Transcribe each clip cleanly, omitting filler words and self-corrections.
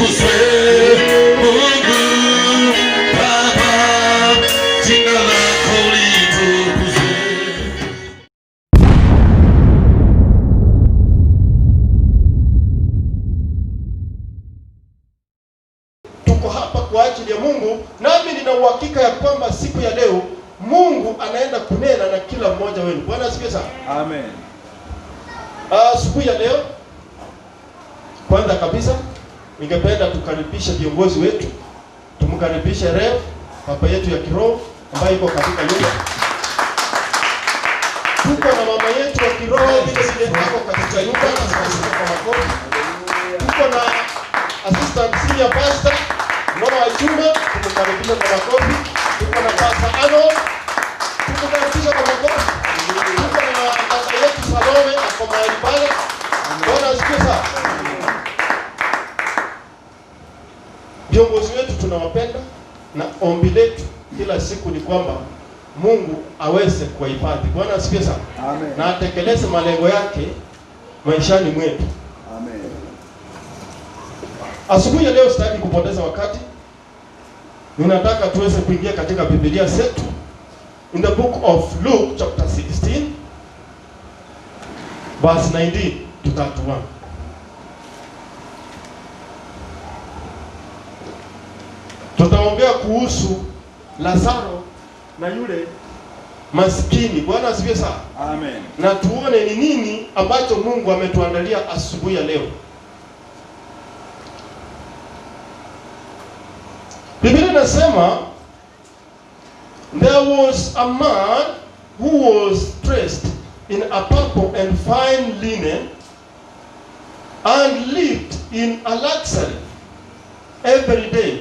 utukuzwe. Mungu Baba, jina lako litukuzwe. Tuko hapa kwa ajili ya Mungu, nami nina uhakika ya kwamba siku ya leo Mungu anaenda kunena na kila mmoja wenu. Bwana asifiwe sana. Amen. Asubuhi ya leo, kwanza kabisa ningependa tukaribishe viongozi wetu. Tumkaribishe Rev baba yetu ya kiroho ambaye yuko katika nyumba. Tuko na mama yetu wa kiroho vile vile hapo katika nyumba na tunashukuru kwa makofi. Tuko na assistant senior pastor Noah Juma, tumkaribisha kwa makofi. Tuko na Pastor Arnold, tumkaribisha kwa makofi. Tuko na dada yetu Salome ako mahali pale. Bwana asifiwe sana. Viongozi wetu tunawapenda, na ombi letu kila siku ni kwamba Mungu aweze kuwahifadhi. Bwana asifiwe sana. Amen. Na atekeleze malengo yake maishani mwetu. Amen. Asubuhi ya leo sitaki kupoteza wakati. Ninataka tuweze kuingia katika Biblia zetu in the book of Luke chapter 16 verse 19 to 31. Tutaongea kuhusu Lazaro na yule maskini. Bwana asifiwe sana. Amen. Na tuone ni nini ambacho Mungu ametuandalia asubuhi ya leo. Biblia inasema there was a man who was dressed in a purple and fine linen and lived in a luxury every day.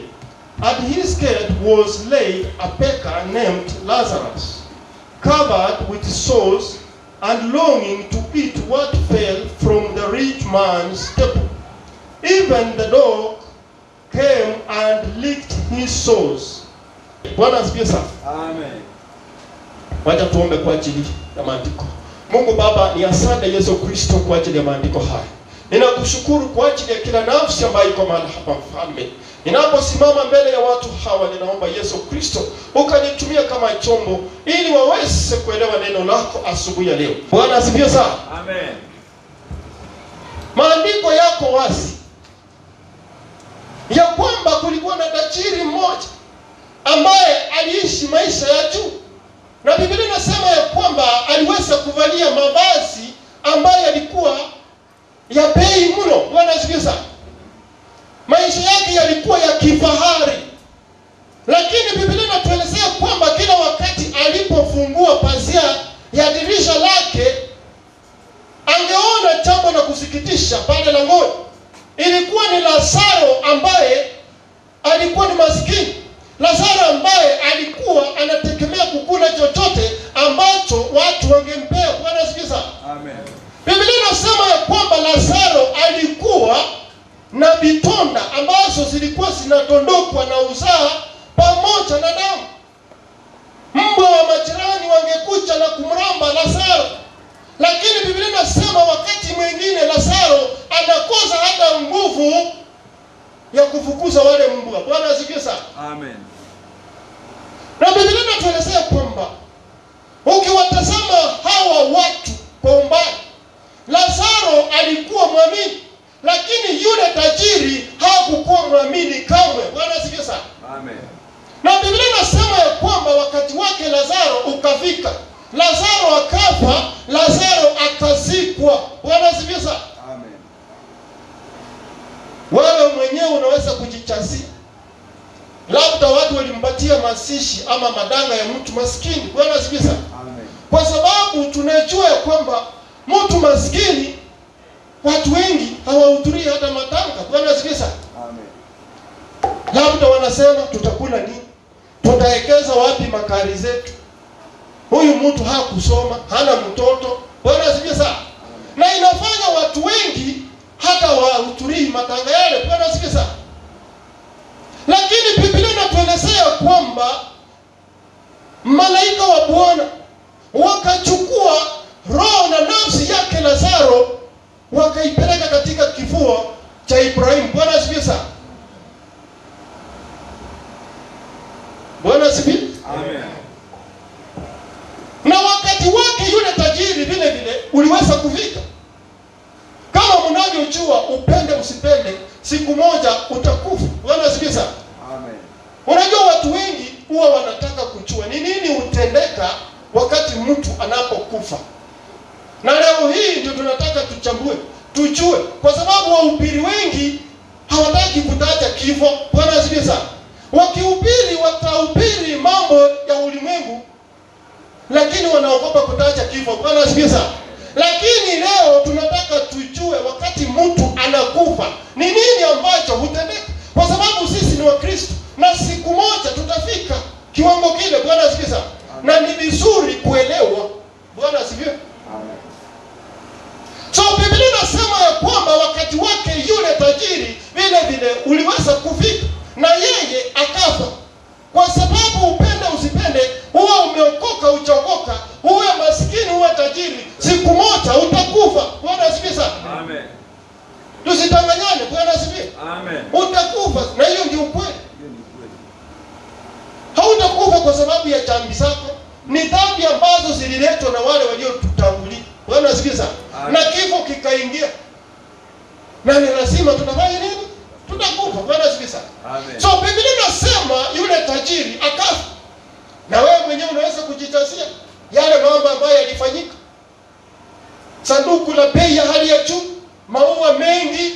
At his gate was laid a beggar named Lazarus, covered with sores and longing to eat what fell from the rich man's table. Even the dog came and licked his sores. Bwana asifiwe sana. Amen. Wacha tuombe kwa ajili ya maandiko. Mungu Baba, ni asante Yesu Kristo kwa ajili ya maandiko haya. Ninakushukuru kwa ajili ya kila nafsi ambayo iko mahali hapa Mfalme. Ninaposimama mbele ya watu hawa, ninaomba Yesu Kristo ukanitumia kama chombo ili waweze kuelewa neno lako asubuhi ya leo. Bwana asifiwe sana. Amen. Maandiko yako wazi ya kwamba kulikuwa na tajiri mmoja ambaye aliishi maisha ya juu, na Biblia inasema ya kwamba aliweza kuvalia mavazi ambayo yalikuwa ya bei mno. Bwana asifiwe sana. Maisha yake yalikuwa ya kifahari, lakini Biblia inatuelezea kwamba kila wakati alipofungua pazia ya dirisha lake angeona jambo la kusikitisha pale langoni. Ilikuwa ni Lazaro ambaye alikuwa ni maskini, Lazaro ambaye alikuwa anategemea kukula chochote ambacho watu wangempea. Bwana asifiwe sana. Amen. Biblia inasema ya kwamba Lazaro alikuwa na vitonda ambazo zilikuwa zinatondokwa na uzaa pamoja na damu. Mbwa wa majirani wangekuja na kumramba Lazaro, lakini Biblia inasema wakati mwingine Lazaro anakosa hata nguvu ya kufukuza wale mbwa. Bwana asifiwe sana. Amen. Na Biblia inatuelezea kwamba ukiwatazama hawa watu kwa umbali, Lazaro alikuwa mwamini, lakini yule tajiri hakukuwa mwamini kamwe. Bwana asifiwe sana. Amen. Na Biblia inasema ya kwamba wakati wake Lazaro ukafika, Lazaro akafa, Lazaro akazikwa. Bwana asifiwe sana. Amen. Wewe mwenyewe unaweza kujichazia, labda watu walimpatia masishi ama madanga ya mtu maskini. Bwana asifiwe sana. Amen. Kwa sababu tunajua ya kwamba mtu maskini watu wengi hawahudhurii hata matanga. Bwana asifiwe sana. Amen. Labda wanasema tutakula nini? Tutawekeza wapi makari zetu? Huyu mtu hakusoma, hana mtoto. Bwana asifiwe sana. Na inafanya watu wengi hata wahudhurii matanga yale. Bwana asifiwe sana. Lakini Biblia inatuelezea kwamba malaika wa Bwana wakachukua roho na nafsi yake Lazaro wakaipeleka katika kifua cha Ibrahimu. Bwana asifiwe sana. siku moja utakufa. Bwana asifiwe sana. Amen. Unajua watu wengi huwa wanataka kujua ni nini hutendeka wakati mtu anapokufa. Na leo hii ndio tunataka tuchambue, tujue, kwa sababu wahubiri wengi hawataki kutaja kifo. Bwana asifiwe sana. Wakihubiri watahubiri mambo ya ulimwengu, lakini wanaogopa kutaja kifo. Bwana asifiwe sana. Lakini leo tunataka tujue wakati mtu anakufa ni nini ambacho hutendeka, kwa sababu sisi ni Wakristo na siku moja tutafika kiwango kile. Bwana asifiwe sana. Na ni vizuri kuelewa. Bwana asifiwe. So Biblia inasema ya kwamba wakati wake yule tajiri vile vile uliweza kufika na yeye akafa. Kwa sababu upende usipende, huwa umeokoka uchaokoka, uwe maskini uwe tajiri, siku moja utakufa. Bwana asifiwe sana. Amen. Tusitanganyane. Bwana asifiwe. Amen. Utakufa, na hiyo ndio ukweli. Hautakufa kwa sababu ya dhambi zako. Ni dhambi ambazo zililetwa na wale waliotutangulia. Bwana asifiwe sana. Na kifo kikaingia. Na ni lazima tunafanya nini? Tutakufa. Bwana asifiwe sana. Amen. So Biblia inasema yule tajiri akafa. Na wewe mwenyewe unaweza kujitazia yale mambo ambayo yalifanyika. Sanduku la bei ya hali ya juu, maua mengi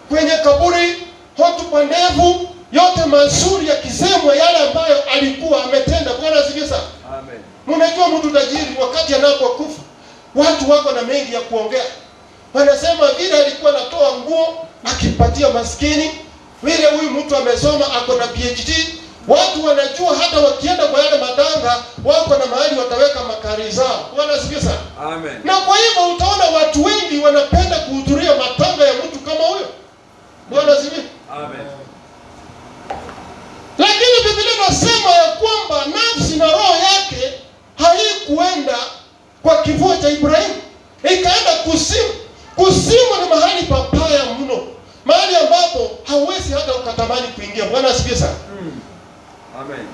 kwenye kaburi, hotuba ndefu, yote mazuri yakisemwa yale ambayo alikuwa ametenda. Bwana asifiwe sana. Amen. Mnajua mtu tajiri wakati anapokufa, watu wako na mengi ya kuongea. Wanasema vile alikuwa anatoa nguo akipatia maskini, vile huyu mtu amesoma ako na PhD. Watu wanajua hata wakienda kwa yale matanga wako na mahali wataweka makari zao. Bwana asifiwe sana. Amen. Na kwa hivyo utaona watu wengi wanapenda kuhudhuria matanga ya mtu kama huyo. Bwana asifiwe. Amen. Lakini Biblia inasema ya kwamba nafsi na roho yake haikuenda kwa kifo cha Ibrahimu, ikaenda kuzimu. Kuzimu ni mahali papaya mno, mahali ambapo hauwezi hata ukatamani kuingia. Bwana asifiwe sana. Amen.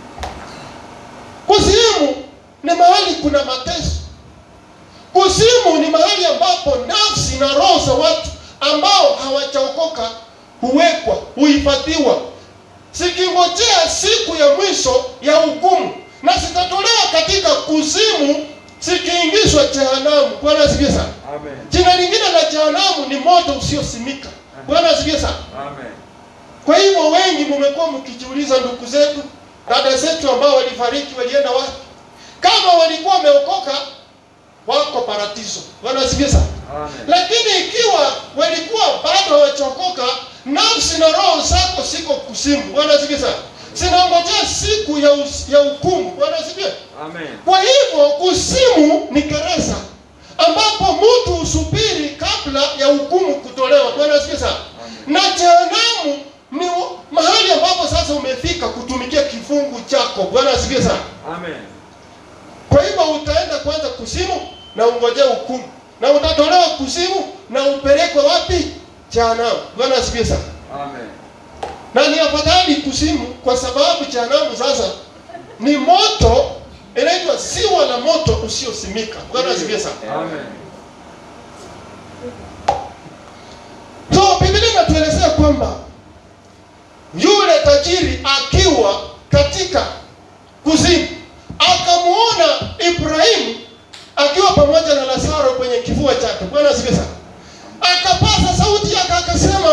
Kuzimu ni mahali kuna mateso. Kuzimu ni mahali ambapo nafsi na roho za watu ambao hawajaokoka huwekwa, huhifadhiwa, sikingojea siku ya mwisho ya hukumu, na zitatolewa katika kuzimu zikiingizwa jehanamu. Bwana asifiwe sana. Amen. Jina lingine la jehanamu ni moto usiosimika. Bwana asifiwe sana. Amen. Kwa hivyo wengi mmekuwa mkijiuliza, ndugu zetu, dada zetu ambao walifariki walienda wapi? Kama walikuwa wameokoka wako paradiso. Bwana asifiwe sana. Amen. Lakini ikiwa walikuwa bado hawajaokoka, nafsi na roho zako siko kuzimu. Bwana asifiwe sana. Zinangojea siku ya hukumu. Bwana asifiwe. Amen. Kwa hivyo kuzimu ni gereza ambapo mtu usubiri kabla ya hukumu kutolewa. Bwana asifiwe sana. Na jehanamu ni mahali ambapo sasa umefika kutumikia kifungu chako. Bwana asifiwe sana. Amen. Kwa hivyo utaenda kwanza kuzimu na ungojea hukumu, na utatolewa kuzimu na upelekwe wapi? Jehanamu. Bwana asifiwe sana. Amen. Na ni afadhali kuzimu kwa sababu jehanamu sasa ni moto, inaitwa ziwa la moto usiosimika. Bwana asifiwe sana. Amen. So Biblia inatuelezea kwamba yule tajiri akiwa katika kuzimu akamuona Ibrahimu akiwa pamoja na Lazaro kwenye kifua chake. Bwana asifiwe sana. Akapaza sauti yake akasema,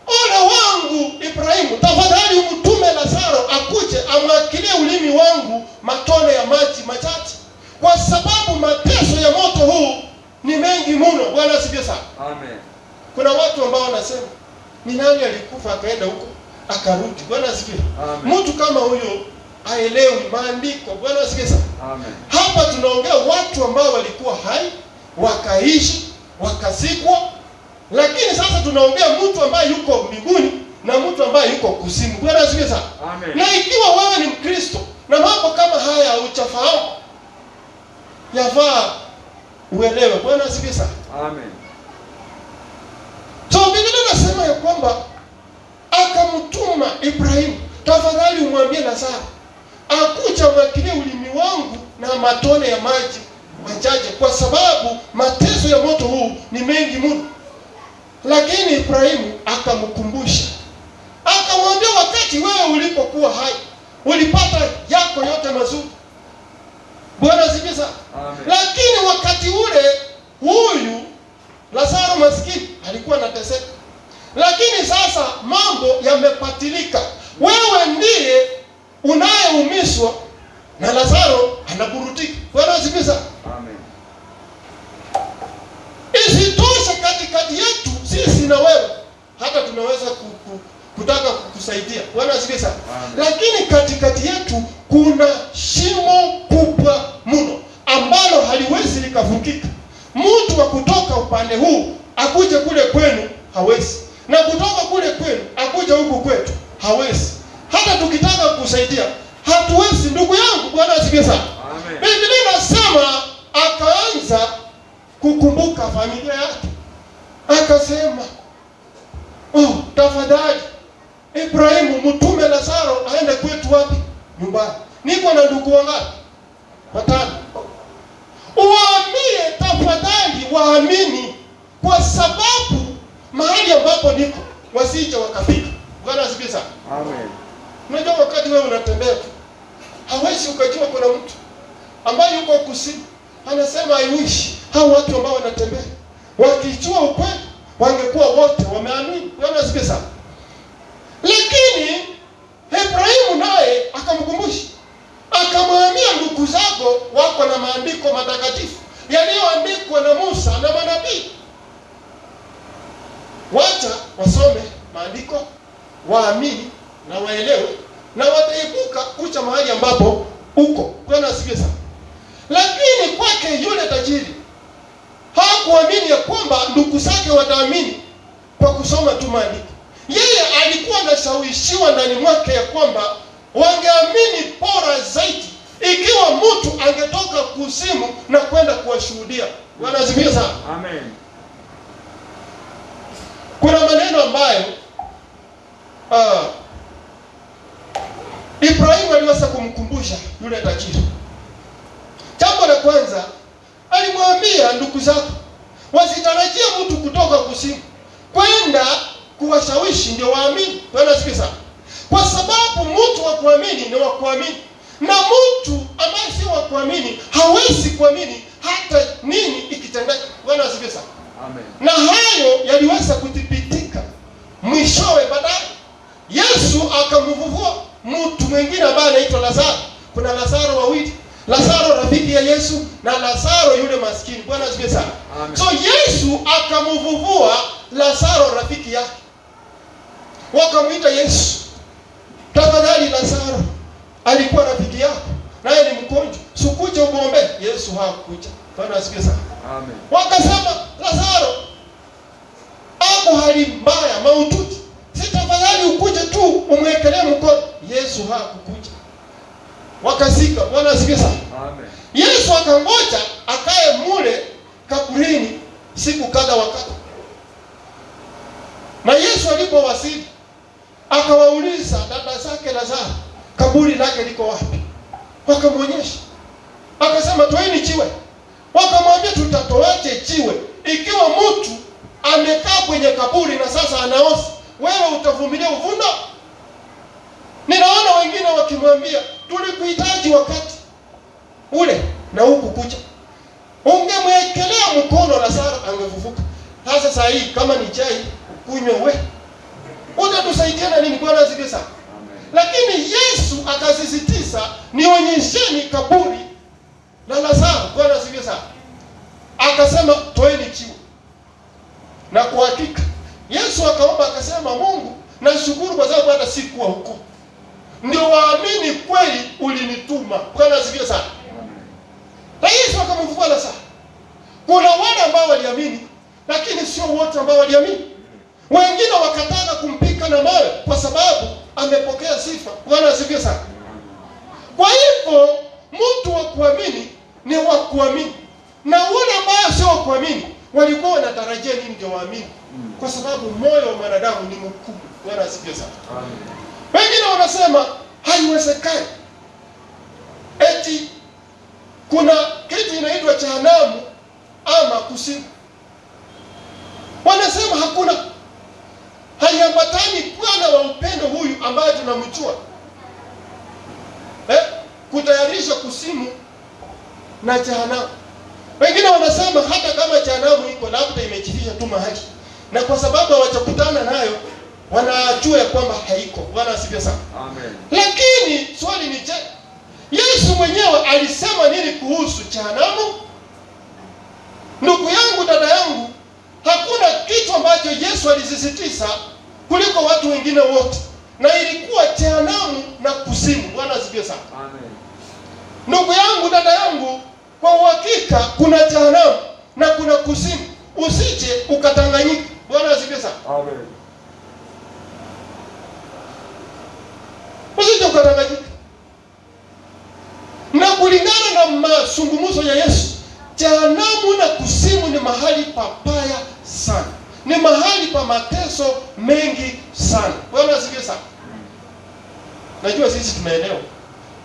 ole wangu Ibrahimu, tafadhali umtume Lazaro akuje amwakilie ulimi wangu matone ya maji machache, kwa sababu mateso ya moto huu ni mengi mno. Bwana asifiwe sana. Amen. Kuna watu ambao wanasema ni nani alikufa akaenda huko akarudi. Bwana asifiwe. Mtu kama huyo haelewi maandiko. Bwana asifiwe sana. Amen. Hapa tunaongea watu ambao walikuwa hai, wakaishi, wakazikwa. Lakini sasa tunaongea mtu ambaye yuko mbinguni na mtu ambaye yuko kuzimu. Bwana asifiwe sana. Amen. Na ikiwa wewe ni Mkristo na mambo kama haya hujafahamu, yafaa uelewe. Bwana asifiwe sana. Amen. So Biblia inasema ya kwamba akamtuma Ibrahimu, tafadhali umwambie Lazaro akuja mwakilie ulimi wangu na matone ya maji machache, kwa sababu mateso ya moto huu ni mengi mno. Lakini Ibrahimu akamkumbusha, akamwambia, wakati wewe ulipokuwa hai ulipata yako yote mazuri. Bwana asifiwe sana. Lakini wakati ule huyu Lazaro maskini alikuwa anateseka. Lakini sasa mambo yamepatilika. Wewe ndiye unayeumizwa na Lazaro anaburudika. Bwana asifiwe sana. Amen. Isitoshe katikati yetu sisi na wewe hata tunaweza kutaka kukusaidia. Bwana asifiwe sana. Lakini katikati yetu kuna shimo kubwa mno ambalo haliwezi likavukika. Mtu wa kutoka upande huu akuje kule kwenu hawezi, na kutoka kule kwenu akuje huku kwetu hawezi. Hata tukitaka kukusaidia hatuwezi, ndugu yangu. Bwana asifiwe sana. Biblia inasema akaanza kukumbuka familia yake, akasema, tafadhali Ibrahimu, mtume Lazaro aende kwetu. Wapi? Nyumbani. Niko na ndugu wangapi? 5. Uwaambie tafadhali waamini, kwa sababu mahali ambapo niko wasije wakafika. Bwana asifiwe sana. Amen. Unajua wakati wewe unatembea hawezi ukajua kuna mtu ambaye yuko kusini anasema I wish hao watu ambao wanatembea wakijua ukweli wangekuwa wote wameamini. Bwana asifiwe sana. Lakini Ibrahimu naye akamkumbusha, akamwambia, ndugu zako wako na maandiko matakatifu yaliyoandikwa na Musa na manabii. Wacha wasome maandiko, waamini na waelewe, na wataibuka kucha mahali ambapo uko. Bwana asifiwe sana. Lakini kwake yule tajiri hakuamini ya kwamba ndugu zake wataamini kwa kusoma tu maandiko. Yeye alikuwa anashawishiwa ndani mwake ya kwamba wangeamini bora zaidi ikiwa mtu angetoka kuzimu na kwenda kuwashuhudia. Bwana asifiwe sana. Amen. Kuna maneno ambayo Ibrahimu aliweza kumkumbusha yule tajiri. Jambo la kwanza, alimwambia ndugu zako wasitarajie mtu kutoka kuzimu kwenda kuwashawishi ndio waamini. Bwana asifiwe sana. Kwa sababu mtu wa kuamini ni wa kuamini, na mtu ambaye si wa kuamini hawezi kuamini hata nini ikitendeka. Bwana asifiwe sana. Amen. Na hayo yaliweza kudhibitika mwishowe. Baadaye Yesu akamvuvua mtu mwingine ambaye anaitwa Lazaro. Kuna Lazaro wawili, Lazaro rafiki ya Yesu na Lazaro yule maskini. Bwana asifiwe sana. Amen. So Yesu akamvuvua Lazaro rafiki yake, wakamuita Yesu, tafadhali Lazaro alikuwa rafiki yako naye ni mgonjwa, sikuja umwombe. Yesu hakuja. Bwana asifiwe sana. Amen. Wakasema Lazaro ako hali mbaya maututi, si tafadhali ukuje tu umwekelee mkono. Yesu hakukuja. Wakasika. Bwana asifiwe sana. Amen. Yesu akangoja akae mule kaburini siku kadha wakati. Na Yesu alipowasili akawauliza dada zake Lazaro, kaburi lake liko wapi? Wakamwonyesha. Akasema, toeni jiwe. Wakamwambia, tutatoaje jiwe ikiwa mtu amekaa kwenye kaburi na sasa anaoza? Wewe utavumilia uvundo? Ninaona wengine wakimwambia, tulikuhitaji wakati ule na huku kucha, ungemwekelea mkono Lazaro angefufuka. Sasa saa hii kama ni chai kunywa wewe, utatusaidia na nini? Bwana asifiwe sana. Lakini Yesu akasisitiza, nionyesheni kaburi la Lazaro. Bwana asifiwe sana. Akasema, toeni jiwe. Na kwa hakika Yesu akaomba akasema, Mungu nashukuru kwa sababu hata sikuwa huko, ndio waamini kweli ulinituma. Bwana asifiwe sana. Na Yesu akamfufua Lazaro. Kuna wale ambao waliamini, lakini sio wote ambao waliamini. Wengine wakataka kumpika na mawe kwa sababu amepokea sifa. Bwana asifiwe sana. Kwa hivyo mtu wa kuamini ni wa kuamini, na wale ambao sio wa kuamini walikuwa wanatarajia nini ndio waamini, kwa sababu moyo wa mwanadamu ni mkubwa. Bwana asifiwe sana. Amen. Wengine wanasema haiwezekani, eti kuna kitu inaitwa jehanamu ama kuzimu. Wanasema hakuna, haiambatani Bwana wa upendo huyu ambaye tunamjua, kutayarisha kuzimu na jehanamu. Wengine wanasema hata kama jehanamu iko, labda imechifisha tu mahali, na kwa sababu hawajakutana nayo wanajua ya kwamba haiko. Bwana asifiwe sana. Amen. Lakini swali ni je, Yesu mwenyewe alisema nini kuhusu jehanamu? Ndugu yangu, dada yangu, hakuna kitu ambacho Yesu alisisitiza kuliko watu wengine wote, na ilikuwa jehanamu na kuzimu. Bwana asifiwe sana. Amen. Ndugu yangu, dada yangu, kwa uhakika kuna jehanamu na kuna kuzimu. Usije ukatanganyika. Bwana asifiwe sana. Amen. Usije ukatanganyika. Na kulingana na mazungumzo ya Yesu, jehanamu na kuzimu ni mahali pabaya sana, ni mahali pa mateso mengi sana. Bwana asifiwe sana. Najua sisi tumeelewa,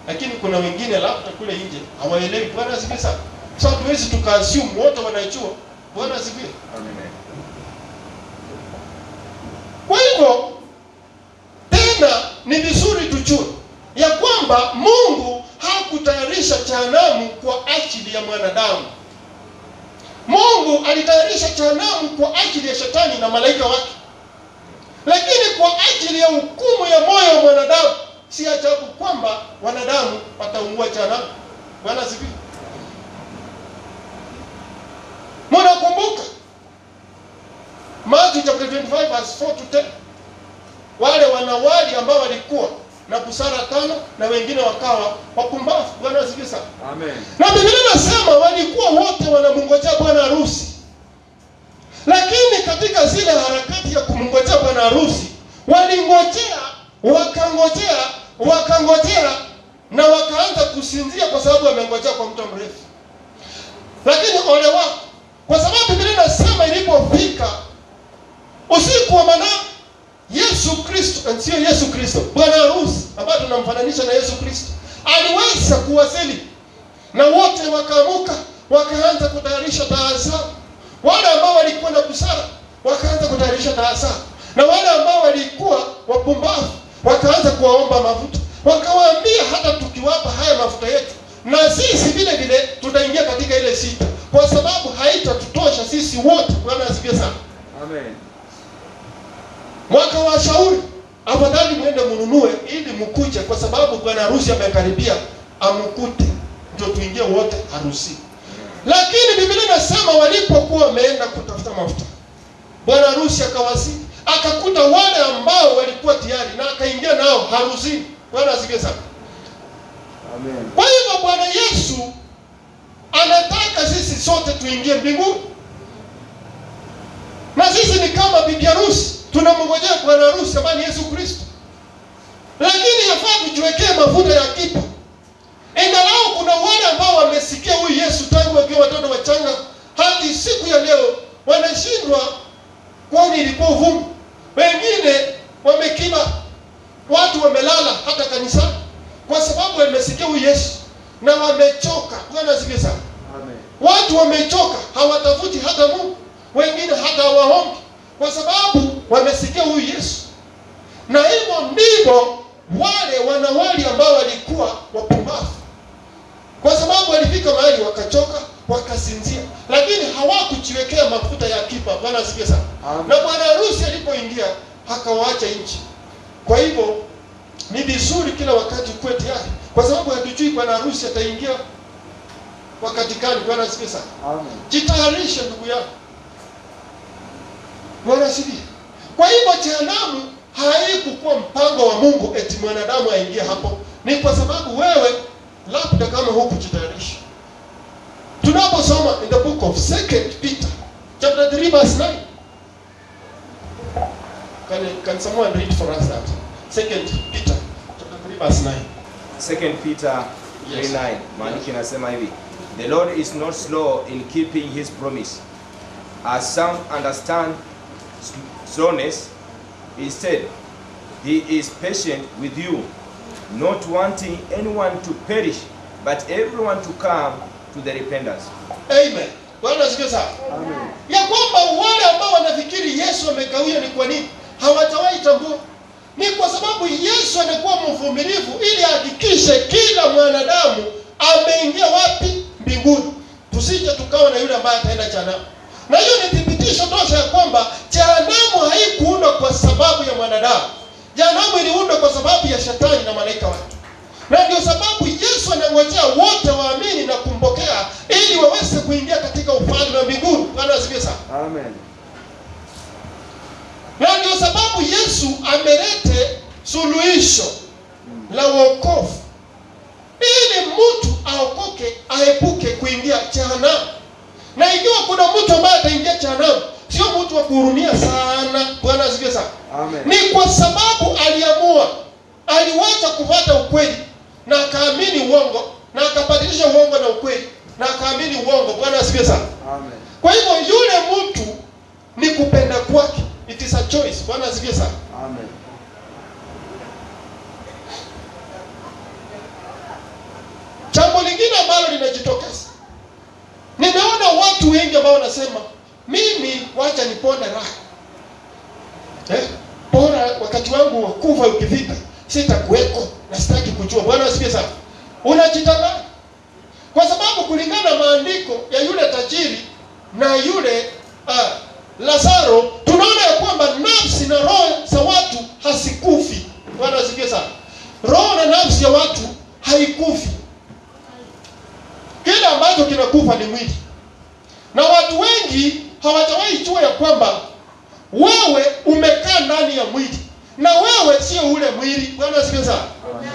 lakini kuna wengine labda kule nje hawaelewi. Bwana asifiwe sana. Sasa tuwezi tukaassume wote wanajua. Bwana asifiwe. Amen. Kwa hivyo tena ni vizuri tujue ya kwamba Mungu hakutayarisha jehanamu kwa ajili ya mwanadamu. Mungu alitayarisha jehanamu kwa ajili ya shetani na malaika wake, lakini kwa ajili ya hukumu ya moyo wa mwanadamu. Si ajabu kwamba wanadamu wataungua jehanamu. Bwana asifiwe. Mnakumbuka Matthew chapter 25 verse 4 to 10, wale wanawali ambao walikuwa na busara 5 na wengine wakawa wapumbavu. Bwana asifiwe sana. Amen. Na Biblia inasema walikuwa wote wanamngojea bwana harusi, lakini katika zile harakati ya kumngojea bwana harusi walingojea, wakangojea na wakaanza kusinzia kwa sababu wamengojea kwa muda mrefu. Lakini ole wao, kwa sababu Biblia inasema ilipofika usiku wa manane, Yesu Kristo, sio Yesu Kristo, bwana harusi ambaye tunamfananisha na Yesu Kristo, aliweza kuwasili, na wote wakaamuka wakaanza kutayarisha taa zao. Wale ambao walikuwa na busara wakaanza kutayarisha taa zao, na wale ambao walikuwa wapumbavu wakaanza kuwaomba mafuta. Wakawaambia hata tukiwapa haya mafuta yetu, na sisi vile vile tutaingia katika ile sita, kwa sababu haitatutosha sisi wote. Bwana asifiwe sana. Amen. Wakawashauri afadhali mwende mnunue ili mkuje, kwa sababu bwana harusi amekaribia, amkute ndio tuingie wote harusi. Lakini Biblia inasema walipokuwa wameenda kutafuta mafuta, bwana harusi akawasili, akakuta wale ambao walikuwa tayari, na akaingia nao harusini. Bwana asifiwe sana. Amen. Kwa hivyo Bwana Yesu anataka sisi sote tuingie mbinguni, na sisi ni kama bibi harusi, tunamngojea bwana harusi ambaye ni Yesu Kristo. Lakini yafaa tujiwekee mafuta ya akiba. Ingalau kuna wale ambao wamesikia huyu Yesu tangu wakiwa watoto wachanga hadi siku ya leo wanashindwa, kwani ilikuwa uvumi. Wengine wamekiba, watu wamelala hata kanisani kwa sababu wamesikia huyu Yesu na wamechoka. Bwana asifiwe sana. Amen. Watu wamechoka, hawatafuti hata Mungu, wengine hata hawaombi kwa sababu wamesikia huyu Yesu. Na hivyo ndivyo wale wanawali ambao walikuwa wapumbavu, kwa sababu walifika mahali wakachoka, wakasinzia, lakini hawakujiwekea mafuta ya akiba. Bwana asifiwe sana. Na bwana harusi alipoingia akawaacha nchi. Kwa hivyo ni vizuri kila wakati kuwe tayari, kwa sababu hatujui bwana harusi ataingia wakati gani. Bwana asifiwe sana. Amen. Jitayarishe ndugu yangu. Bwana asifiwe. Kwa hivyo jehanamu haikuwa mpango wa Mungu eti mwanadamu aingie hapo, ni kwa sababu wewe labda kama hukujitayarisha. Tunaposoma in the book of 2 Peter chapter 3 verse 9. Can someone read for us that? 2 Peter chapter 3 verse 9. 2 Peter 3:9. Maandiko inasema hivi: The Lord is not slow in keeping his promise, as some understand slowness. Instead, he is patient with you, not wanting anyone to perish, but everyone to come to the repentance. Amen. Bwana asifiwe sana. Amen. Ya kwamba wale ambao wanafikiri Yesu amekawia ni kwa nini? Hawatawahi tambua. Ni kwa sababu Yesu anakuwa mvumilivu ili ahakikishe kila mwanadamu ameingia wapi? Mbinguni. Tusije tukawa na yule ambaye ataenda jehanamu. Na hiyo ni thibitisho tosha ya kwamba jehanamu haikuundwa kwa sababu ya mwanadamu. Jehanamu iliundwa kwa sababu ya shetani na malaika wake. Na ndio sababu Yesu anangojea wote waamini na kumpokea ili waweze kuingia katika ufalme wa mbinguni. Bwana asifiwe sana. Amen. Na ndio sababu Yesu amelete suluhisho la wokovu ili mtu aokoke, aepuke kuingia jehanamu. Na ikiwa kuna mtu ambaye ataingia jehanamu, sio mtu wa kuhurumia sana. Bwana asifiwe sana. Amen. Ni kwa sababu aliwacha kufuata ukweli na akaamini uongo, na akabadilisha uongo na ukweli na akaamini uongo. Bwana asifiwe sana. Amen. Kwa hivyo yule mtu ni kupenda kwake. It is a choice. Bwana asifiwe sana. Amen. Jambo lingine ambalo linajitokeza, nimeona watu wengi ambao wanasema mimi wacha niponde raha. Bora wakati wangu wa kufa ukifika sitakuweko na sitaki kujua. Bwana asifiwe sana. Unajitanganya. Kwa sababu kulingana na maandiko ya yule tajiri na yule Lazaro, tunaona ya kwamba nafsi na roho za watu hasikufi. Bwana asifiwe sana. Roho na nafsi ya watu haikufi. Kile ambacho kinakufa ni mwili. Na watu wengi hawatawahi jua ya kwamba wewe umekaa ndani ya mwili na wewe sio ule mwili. Bwana asifiwe sana.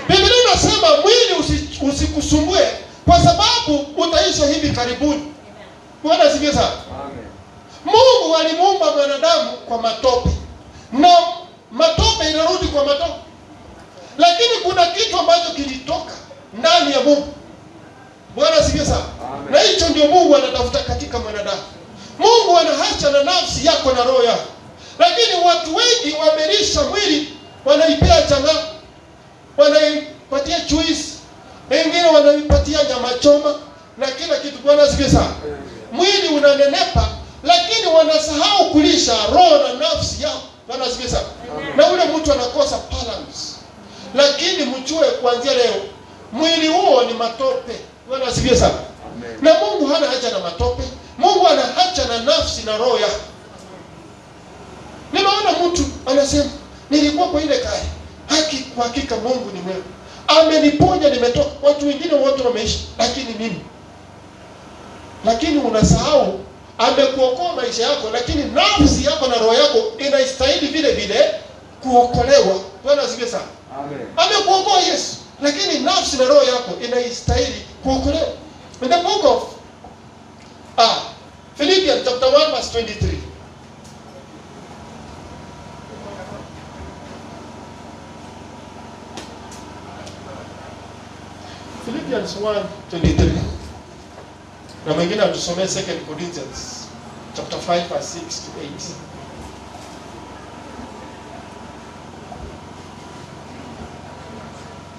Biblia inasema mwili usikusumbue kwa sababu utaisha hivi karibuni. Bwana asifiwe sana. Amen. Mungu alimuumba mwanadamu kwa matope. Na matope inarudi kwa matope. Lakini kuna kitu ambacho kilitoka ndani ya Mungu. Bwana asifiwe sana. Na hicho ndio Mungu anatafuta katika mwanadamu. Mungu anaacha na nafsi yako na roho yako. Lakini watu wengi wamelisha mwili, wanaipea changa, wanaipatia juice, wengine wanaipatia nyama choma na kila kitu. Bwana asifiwe sana. Mwili unanenepa, lakini wanasahau kulisha roho na nafsi yao. Bwana asifiwe sana. Na ule mtu anakosa balance. Lakini mjue kuanzia leo mwili huo ni matope. Bwana asifiwe sana. Na Mungu hana haja na matope. Mungu ana haja na nafsi na roho yako. Nimeona mtu anasema nilikuwa kwa ile kaya. Kwa hakika Mungu ni mwema. Ameniponya nimetoka. Watu wengine wote wameishi, lakini mimi. Lakini unasahau amekuokoa maisha yako, lakini nafsi yako na roho yako inastahili vile vile kuokolewa. Bwana asifiwe sana. Amen. Amekuokoa Yesu, lakini nafsi na roho yako inastahili kuokolewa. In the book of Philippians chapter 1 verse 23. Philippians 1:23. Na mwingine atusomee 2 Corinthians chapter 5 verse 6 to 8.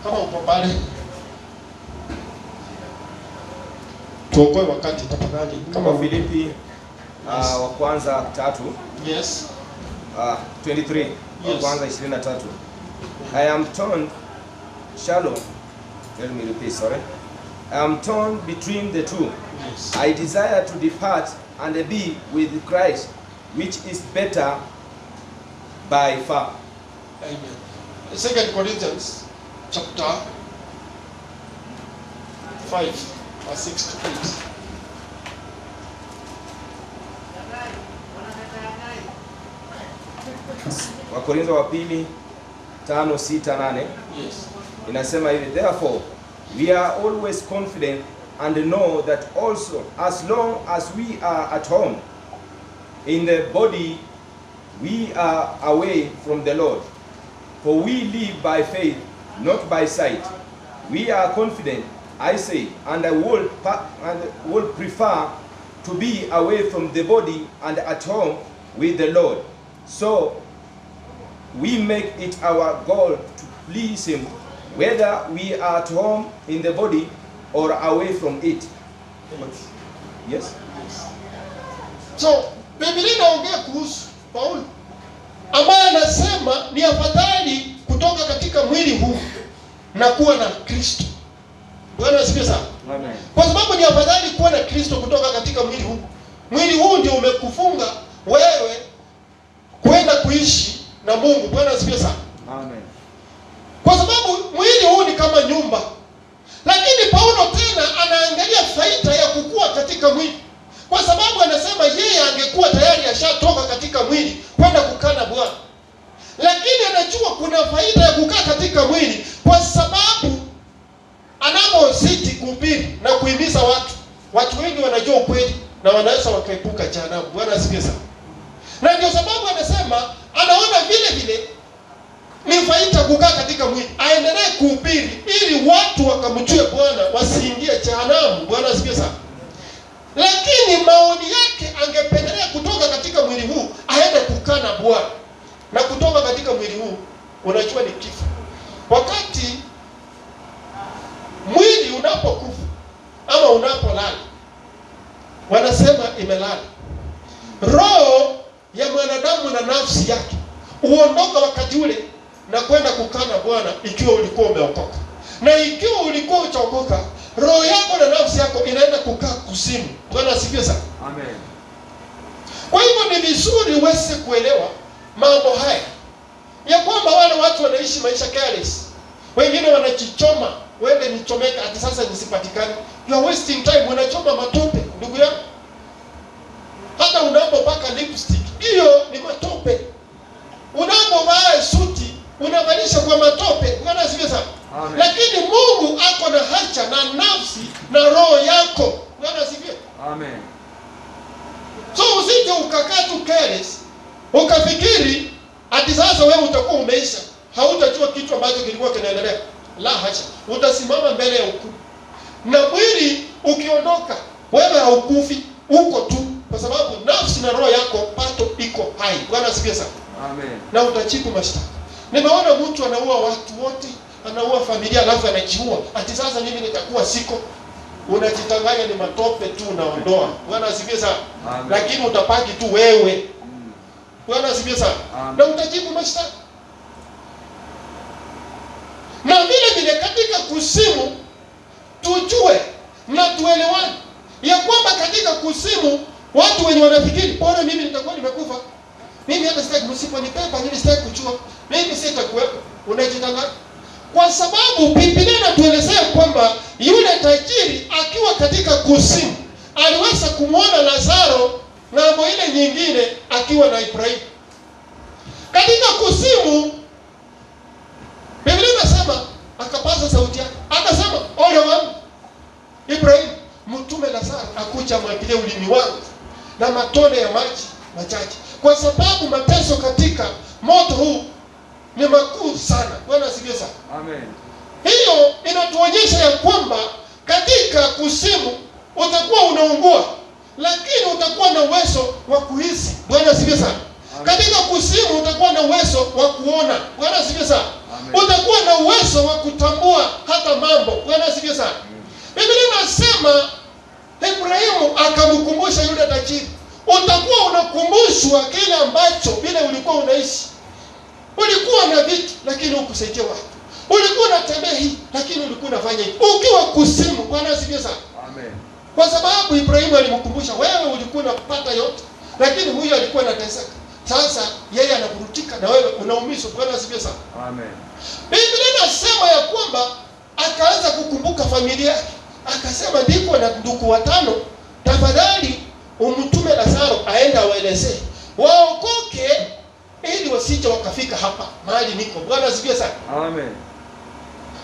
Kama uko pale, tuokoe wakati tafadhali. Kama Filipi wa kwanza 3. Yes. 23. Wa Yes. kwanza 23. I am torn, Shalom. Let me repeat, sorry. I am torn between the two. Yes. I desire to depart and be with Christ, which is better by far. Amen. 2 Corinthians chapter 5 verse 6 to 8. Wakorintho wa pili 5:6-8 Yes. inasema hivi, therefore we are always confident and know that also as long as we are at home in the body we are away from the Lord, for we live by faith not by sight. We are confident, I say, and I will prefer to be away from the body and at home with the Lord. So we make it our goal to please Him, whether we are at home in the body or away from it. Yes? Yes. So Biblia inaongea kuhusu Paulo ambaye anasema ni afadhali kutoka katika mwili huu na kuwa na Kristo. Bwana asifiwe sana. Amen. Kwa sababu ni afadhali kuwa na Kristo kutoka katika mwili huu. Mwili huu ndio umekufunga wewe kwenda kuishi na Mungu. Bwana asifiwe sana. Amen. Kwa sababu mwili huu ni kama nyumba. Lakini Paulo tena anaangalia faida ya kukua katika mwili. Kwa sababu anasema yeye angekuwa tayari ashatoka katika mwili kwenda kukaa na Bwana. Lakini anajua kuna faida ya kukaa katika mwili kwa sababu anapozidi kuhubiri na kuhimiza watu. Watu wengi wanajua ukweli na wanaweza wakaepuka jehanamu. Bwana asifiwe sana. Na ndio sababu anasema anaona vile vile ni faida kukaa katika mwili. Aendelee kuhubiri ili watu wakamjue Bwana, wasiingie jehanamu. Bwana asifiwe sana. Lakini maoni yake angependelea kutoka katika mwili huu aende kukaa na Bwana. Na kutoka katika mwili huu unajua ni kifo. Wakati mwili unapokufa ama unapolala, wanasema imelala. Roho ya mwanadamu na nafsi yake uondoka wakati ule na kwenda kukaa na Bwana ikiwa ulikuwa umeokoka. Na ikiwa ulikuwa uchaokoka, roho yako na nafsi yako inaenda kukaa kuzimu. Bwana asifiwe sana. Amen. Kwa hivyo ni vizuri uweze kuelewa mambo haya ya kwamba wale watu wanaishi maisha careless. Wengine wanajichoma, wende nichomeka hata sasa nisipatikane. You are wasting time, unachoma matope ndugu yangu. Hata unapopaka lipstick, hiyo ni matope. Unapovaa suti, unavalisha kwa matope. Bwana asifiwe sana. Amen. Lakini Mungu ako na hacha na nafsi na roho yako. Bwana asifiwe. Amen. So usije ukakaa tu careless, ukafikiri ati sasa wewe utakuwa umeisha. Hautajua kitu ambacho kilikuwa kinaendelea. La hasha. Utasimama mbele ya hukumu. Na mwili ukiondoka, wewe haukufi, uko tu kwa sababu nafsi na roho yako bado iko hai. Bwana asifiwe sana. Amen. Na utajibu mashtaka. Nimeona mtu anaua watu wote, anaua familia alafu anajiua. Ati sasa mimi nitakuwa siko. Unajitanganya ni matope tu unaondoa. Bwana asifiwe sana. Amen. Lakini utapaki tu wewe. Bwana asifiwe sana. Amen. Na utajibu mashtaka. Na vile vile katika kuzimu tujue na tuelewane ya kwamba katika kuzimu watu wenye wanafikiri bora mimi nitakuwa nimekufa. Mimi hata sitaki msiponibeba, mimi sitaki kujua. Mimi sitakuwepo. Unajitanganya. Kwa sababu Biblia inatuelezea kwamba yule tajiri akiwa katika kuzimu aliweza kumwona Lazaro ng'ambo ile nyingine akiwa na Ibrahimu. Katika kuzimu Biblia inasema akapaza sauti yake. Akasema, "Ole wangu Ibrahimu, mtume Lazaro akuja mwagilie ulimi wangu na matone ya maji machache." Kwa sababu mateso katika moto huu ni makuu sana. Bwana asifiwe sana. Amen. Hiyo inatuonyesha ya kwamba katika kuzimu utakuwa unaungua, lakini utakuwa na uwezo wa kuhisi. Bwana asifiwe sana. Katika kuzimu utakuwa na uwezo wa kuona. Bwana asifiwe sana. Utakuwa na uwezo wa kutambua hata mambo. Bwana asifiwe sana. Biblia inasema Ibrahimu akamkumbusha yule tajiri. Utakuwa unakumbushwa kile ambacho vile ulikuwa unaishi. Ulikuwa na vitu lakini hukusaidia watu. Ulikuwa unatembea hii lakini ulikuwa unafanya hivi. Ukiwa kuzimu. Bwana asifiwe sana. Amen. Kwa sababu Ibrahimu alimkumbusha, wewe ulikuwa unapata yote lakini huyu alikuwa anateseka. Sasa yeye anaburutika na wewe unaumizwa. Bwana asifiwe sana. Amen. Biblia inasema ya kwamba akaanza kukumbuka familia yake. Akasema ndiko na ndugu watano, tafadhali umtume Lazaro aende awaelezee. Waokoke ili wasije wakafika hapa mahali niko. Bwana asifiwe sana. Amen.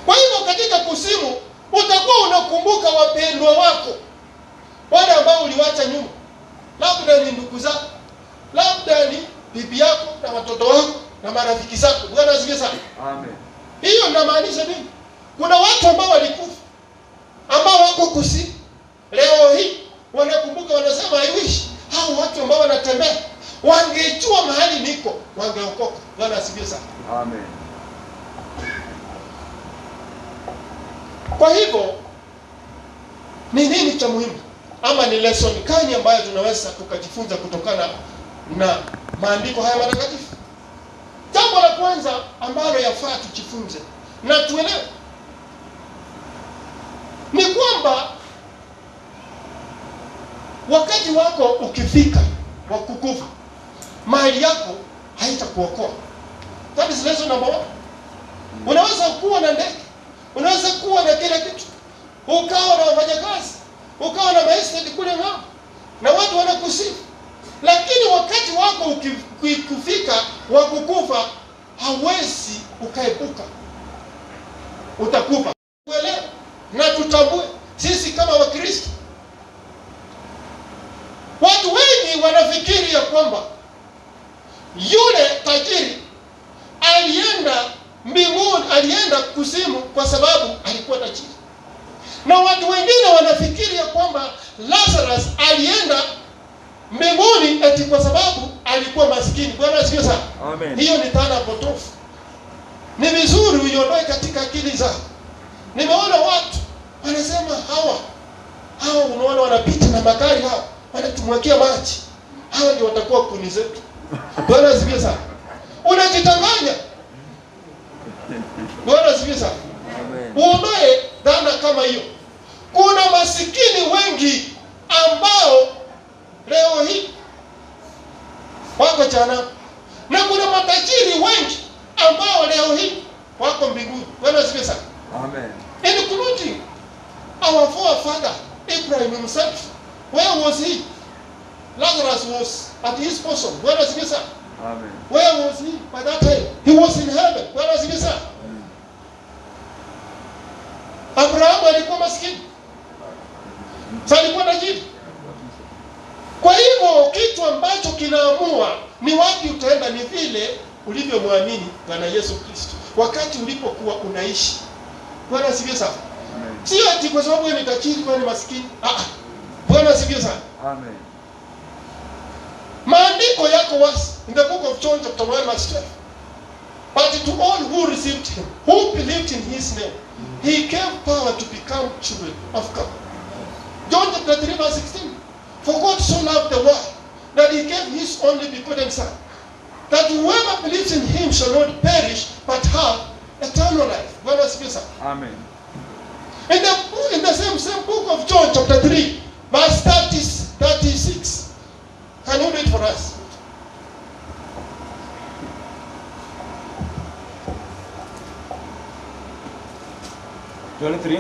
Kwa hivyo katika kuzimu utakuwa unakumbuka wapendwa wako. Wale ambao uliwacha nyuma. Labda ni ndugu zako. Labda ni bibi yako na watoto wako na marafiki zako. Bwana asifiwe sana. Amen. Hiyo inamaanisha nini? Kuna watu ambao walikufa ambao wako kuzimu. Leo hii wanakumbuka, wanasema I wish hao watu ambao wanatembea wangejua mahali niko, wangeokoka. Bwana asifiwe sana. Amen. Kwa hivyo ni nini cha muhimu? ama ni lesson gani ambayo tunaweza tukajifunza kutokana na maandiko haya matakatifu? Jambo la kwanza ambalo yafaa tujifunze na tuelewe ni kwamba wakati wako ukifika wa kukufa, mali yako haitakuokoa. That is lesson number 1. Unaweza kuwa na ndege, unaweza kuwa na kila kitu, ukawa na wafanyakazi, ukawa na maestate kule ng'ambo, na watu wanakusifu, lakini wakati wako ukifika wa kukufa, hawezi ukaepuka, utakufa. Tuelewe na tutambue sisi kama Wakristo, watu wengi wanafikiri ya kwamba yule tajiri alienda mbinguni, alienda kuzimu kwa sababu alikuwa tajiri. Na watu wengine wanafikiri ya kwamba Lazarus alienda mbinguni eti kwa sababu alikuwa maskini. Bwana asifiwe sana. Amen. Hiyo ni dhana potofu. Ni vizuri uiondoe katika akili zako. Nimeona watu wanasema hawa unaona wanapita na magari, hawa wanatumwakia maji, hawa ndio watakuwa kuni zetu. Bwana asifiwe sana. Unajitanganya. Bwana asifiwe sana. Amen. Uondoe dhana kama hiyo. Kuna masikini wengi ambao leo hii wako jana, na kuna matajiri wengi ambao leo hii wako mbinguni. Bwana asifiwe sana. Amen. Including our forefather Abraham himself. Where was he? Lazarus was at his bosom. Bwana asifiwe sana. Amen. Where was he by that time? He was in heaven. Bwana asifiwe sana. Abraham alikuwa maskini, sasa alikuwa tajiri. Kwa hivyo kitu ambacho kinaamua ni wapi utaenda ni vile ulivyomwamini Bwana Yesu Kristo wakati ulipokuwa unaishi. Bwana asifiwe sana. Sio ati kwa sababu wewe ni tajiri wewe ni maskini. Bwana asifiwe sana. Amen. Maandiko yako wazi in the book of John chapter 1 verse 12. But to all who received him, who believed in his name, he gave power to become children of God. John chapter 3 verse 16. For God so loved the world that he gave his only begotten Son, that whoever believes in him shall not perish but have eternal life. Bwana asifiwe sana. Amen. In the same book of John chapter 3 verse 36. Can you read for us? John 3,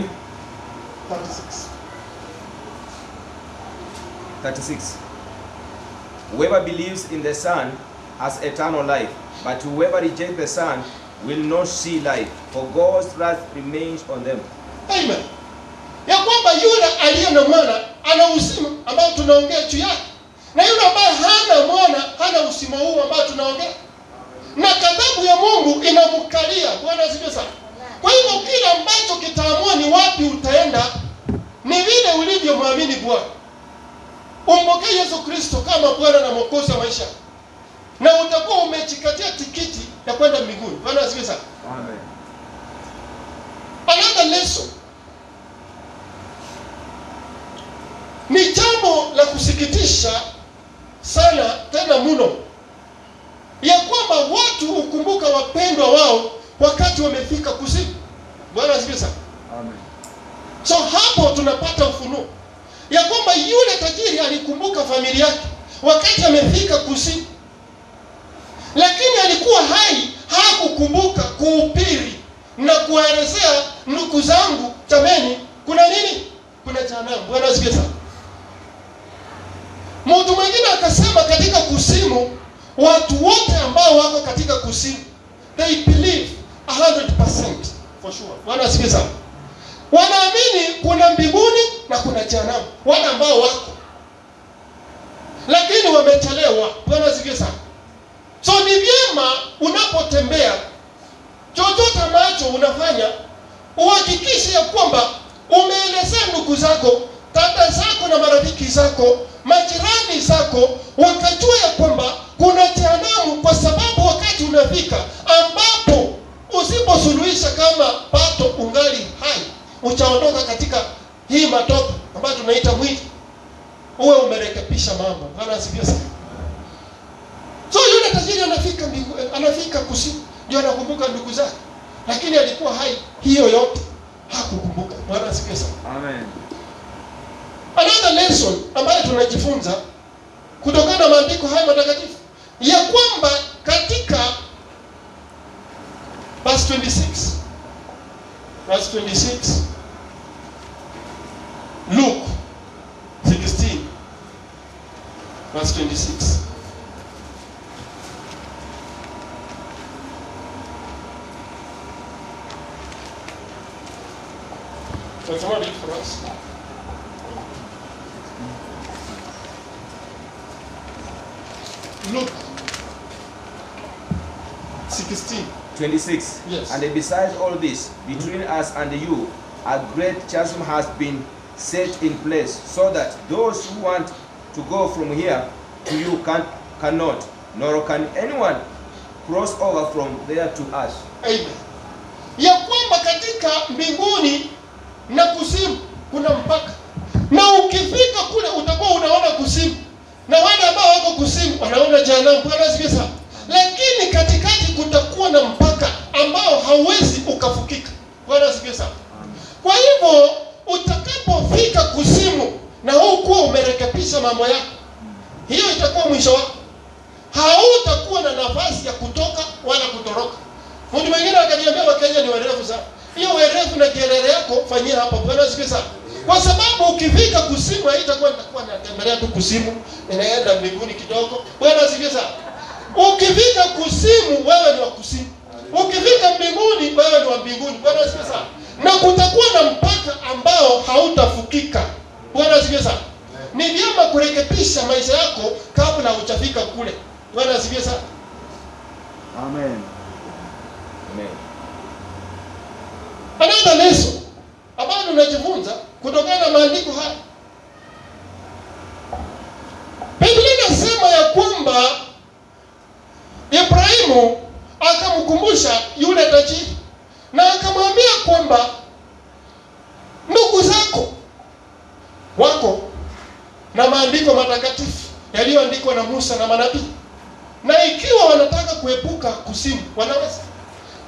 36. 36. Whoever believes in the Son has eternal life, but whoever rejects the Son will not see life, for God's wrath remains on them. Amen. Ya kwamba yule aliye na mwana ana uzima ambao tunaongea juu yake, na yule ambaye hana mwana hana uzima huu ambao tunaongea, na ghadhabu ya Mungu inamkalia. Bwana asifiwe sana. Kwa hivyo kile ambacho kitaamua ni wapi utaenda ni vile ulivyomwamini Bwana. Umpokee Yesu Kristo kama Bwana na Mwokozi wa maisha, na utakuwa umejikatia tikiti ya kwenda mbinguni. Bwana asifiwe sana. Amen. Another lesson. Ni jambo la kusikitisha sana tena mno ya kwamba watu hukumbuka wapendwa wao wakati wamefika kuzimu. Bwana asifiwe sana. Amen. So hapo tunapata ufunuo ya kwamba yule tajiri alikumbuka familia yake wakati amefika kuzimu, lakini alikuwa hai, hakukumbuka kuhubiri na kuelezea ndugu zangu, jameni, kuna nini? Kuna jehanamu. Bwana asifiwe sana. Mtu mwingine akasema katika kuzimu, watu wote ambao wako katika kuzimu, they believe 100% for sure. Bwana asifiwe sana. Wanaamini kuna mbinguni na kuna jehanamu, wale ambao wako, lakini wamechelewa. Bwana asifiwe sana. So ni vyema unapotembea, chochote ambacho unafanya, uhakikishe ya kwamba umeelezea ndugu zako, dada zako na marafiki zako, majirani zako, wakajua ya kwamba kuna jehanamu, kwa sababu wakati unafika ambapo usiposuluhisha kama bado ungali hai, utaondoka katika hii matope ambayo tunaita mwili. uwe umerekebisha mambo. Bwana asifiwe sana. So yule tajiri anafika kusimu, ndio anakumbuka ndugu zake, lakini alikuwa hai, hiyo yote hakukumbuka. Bwana asifiwe sana. Amen. Another lesson ambayo tunajifunza kutokana na maandiko haya matakatifu ya kwamba katika verse 26 Luke 16 verse 26. So somebody read for us. Luke 16. 26. Yes. And besides all this, between us and you, a great chasm has been set in place, so that those who want to go from here to you cannot, nor can anyone cross over from there to us. Amen. Ya kwamba katika mbinguni na kuzimu kuna mpaka, na ukifika kule utakuwa unaona kuzimu, na wale ambao wako kuzimu wanaona jehanamu. Bwana asifiwe sana. Lakini katikati kutakuwa na mpaka ambao hauwezi ukafukika. Bwana asifiwe sana. Kwa hivyo utakapofika kuzimu na hukuwa umerekebisha mambo yako, hiyo itakuwa mwisho wako. Hautakuwa na nafasi ya kutoka wala kutoroka. Mtu mwingine akaniambia Wakenya ni werevu sana. Hiyo werevu na kelele yako fanyia hapa. Bwana asifiwe sana. Kwa sababu ukifika kuzimu haitakuwa nitakuwa natembelea tu kuzimu, inaenda mbinguni kidogo. Bwana asifiwe sana. Ukifika kuzimu wewe ni wa kuzimu. Ukifika mbinguni wewe ni wa mbinguni. Bwana asifiwe sana. Na kutakuwa na mpaka ambao hautafukika. Bwana asifiwe sana. Ni vyema kurekebisha maisha yako kabla hujafika kule. Bwana asifiwe sana. Amen. Amen. Another lesson ambayo tunajifunza kutokana na maandiko haya. Biblia inasema ya kwamba Ibrahimu akamkumbusha yule tajiri na akamwambia kwamba ndugu zako wako na maandiko matakatifu yaliyoandikwa na Musa na manabii, na ikiwa wanataka kuepuka kuzimu wanaweza,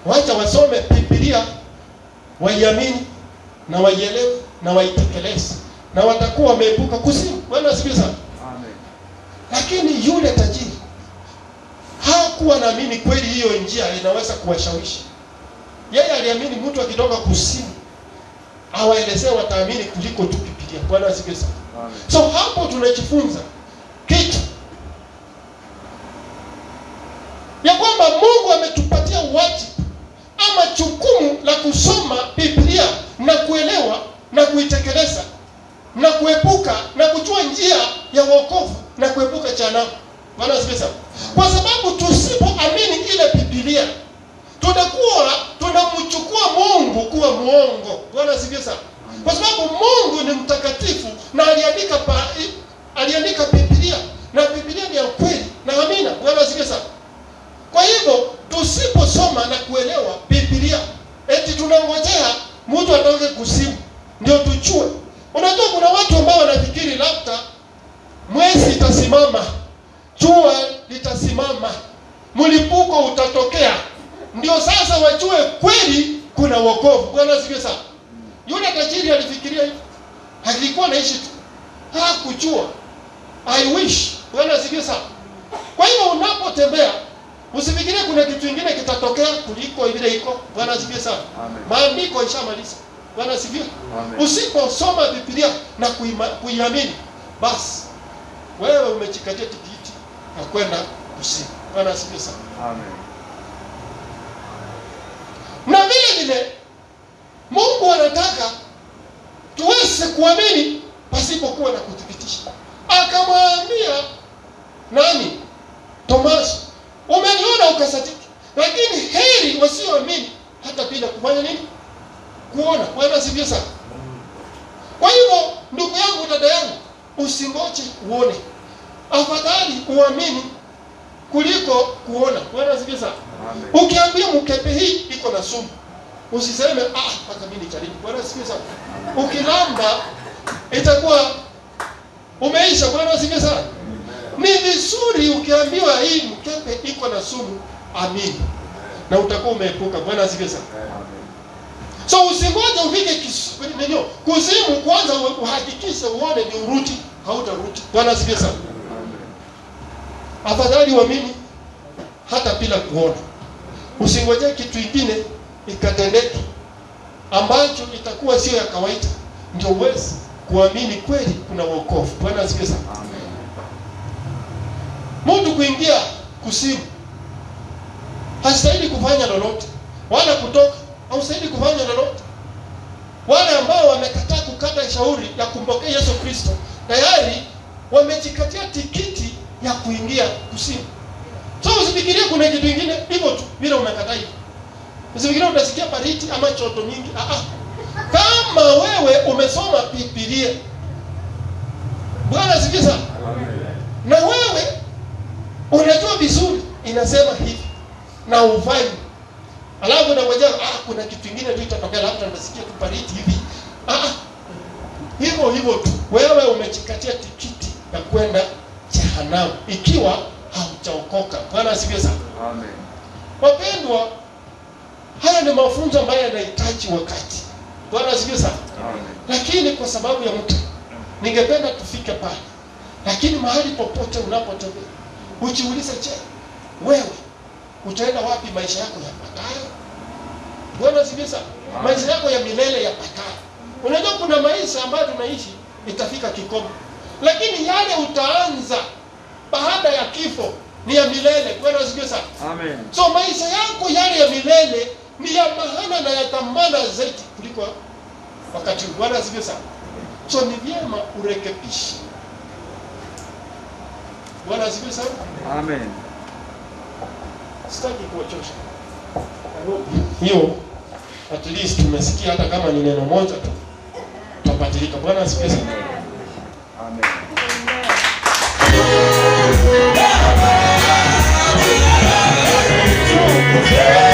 wacha wasome Biblia, waiamini na waielewe na waitekeleze, na watakuwa wameepuka kuzimu. Bwana asifiwe sana. Amen. Lakini yule tajiri hakuwa naamini kweli hiyo njia inaweza kuwashawishi. Yeye aliamini mtu akitoka kuzimu awaelezee wataamini kuliko tu Biblia. Bwana asifiwe sana. Amen. So hapo tunajifunza kitu ya kwamba Mungu ametupatia wajibu ama jukumu la kusoma Biblia na kuelewa na kuitekeleza na kuepuka na kujua njia ya wokovu na kuepuka jehanamu. Bwana asifiwe sana. Kwa sababu tusipoamini ile Biblia tutakuwa tunamchukua Mungu kuwa muongo. Bwana asifiwe sana. Kwa sababu Mungu ni mtakatifu na aliandika Biblia, na Biblia ni ya kweli na amina. Bwana asifiwe sana. Kwa hivyo tusiposoma na kuelewa Biblia eti tunangojea mtu atoke kuzimu ndio tuchue. Unajua kuna watu ambao wanafikiri labda mwezi itasimama, jua litasimama, mlipuko utatokea, ndio sasa wajue kweli kuna wokovu. Bwana asifiwe sana. Yule tajiri alifikiria hivyo, alikuwa anaishi tu, hakujua. I wish. Bwana asifiwe sana. Kwa hivyo unapotembea usifikirie kuna kitu kingine kitatokea kuliko ile iko. Bwana asifiwe sana. Amen. Maandiko ishamaliza. Bwana asifiwe. Amen. Usiposoma Biblia na kuiamini, basi wewe umejikatia tikiti na kwenda kuzimu. Bwana asifiwe sana. Amen. Na vile vile Mungu anataka tuweze kuamini pasipokuwa na kuthibitisha. Akamwambia nani? Tomaso, umeniona ukasadiki, lakini heri wasioamini hata bila kufanya nini? Kuona. Bwana asifiwe sana. Kwa hivyo ndugu yangu, dada yangu, usingoje uone. Afadhali uamini kuliko kuona. Bwana asifiwe sana. Amen. Ukiambia mkebe hii iko na sumu, usiseme mpaka mimi nijaribu. Bwana asifiwe sana. Ukilamba itakuwa umeisha. Bwana asifiwe sana. Ni vizuri ukiambiwa hii mkebe iko na sumu, amini, na utakuwa umeepuka. Bwana asifiwe sana. So usingoje ufike kuzimu kwanza uhakikishe uone ni urudi, hautarudi. Bwana asifiwe sana. Afadhali uamini hata bila kuona. Usingoje kitu kingine ikatendeke ambacho itakuwa sio ya kawaida ndio uweze kuamini kweli kuna wokovu. Bwana asifiwe sana. Mtu kuingia kuzimu hastahili kufanya lolote, wala kutoka hastahili kufanya lolote. Wale ambao wamekataa kukata shauri ya kumpokea Yesu Kristo tayari wamejikatia tikiti ya kuingia kuzimu. So usifikirie kuna kitu kingine hivyo tu bila umekataa hivyo. Usifikirie utasikia baridi ama choto mingi. Kama wewe umesoma Biblia, Bwana asifiwe sana. Na wewe unajua vizuri inasema hivi na ufanye. Alafu unangojea kuna kitu kingine tu itatokea, labda nitasikia tu baridi hivi. Hivyo tu wewe umejikatia tikiti ya kwenda jehanamu ikiwa haujaokoka. Bwana asifiwe sana. Amen. Wapendwa, haya ni mafunzo ambayo yanahitaji wakati. Bwana asifiwe sana. Amen. Lakini kwa sababu ya muda ningependa tufike pale. Lakini mahali popote unapotembea ujiulize, je, wewe utaenda wapi maisha yako yapatayo? Bwana asifiwe sana. Maisha yako ya milele yapatayo. Unajua kuna maisha ambayo tunaishi itafika kikomo, lakini yale utaanza baada ya kifo ni ya milele. Bwana asifiwe sana. Amen. So maisha yako yale ya milele ni ya maana na ya thamani zaidi kuliko wakati. Bwana asifiwe sana. So ni vyema urekebishe. Bwana asifiwe sana. Amen. Sitaki kuwachosha. Hiyo at least tumesikia, hata kama ni neno moja tu tutapatilika. Bwana asifiwe sana. Amen. Yeah.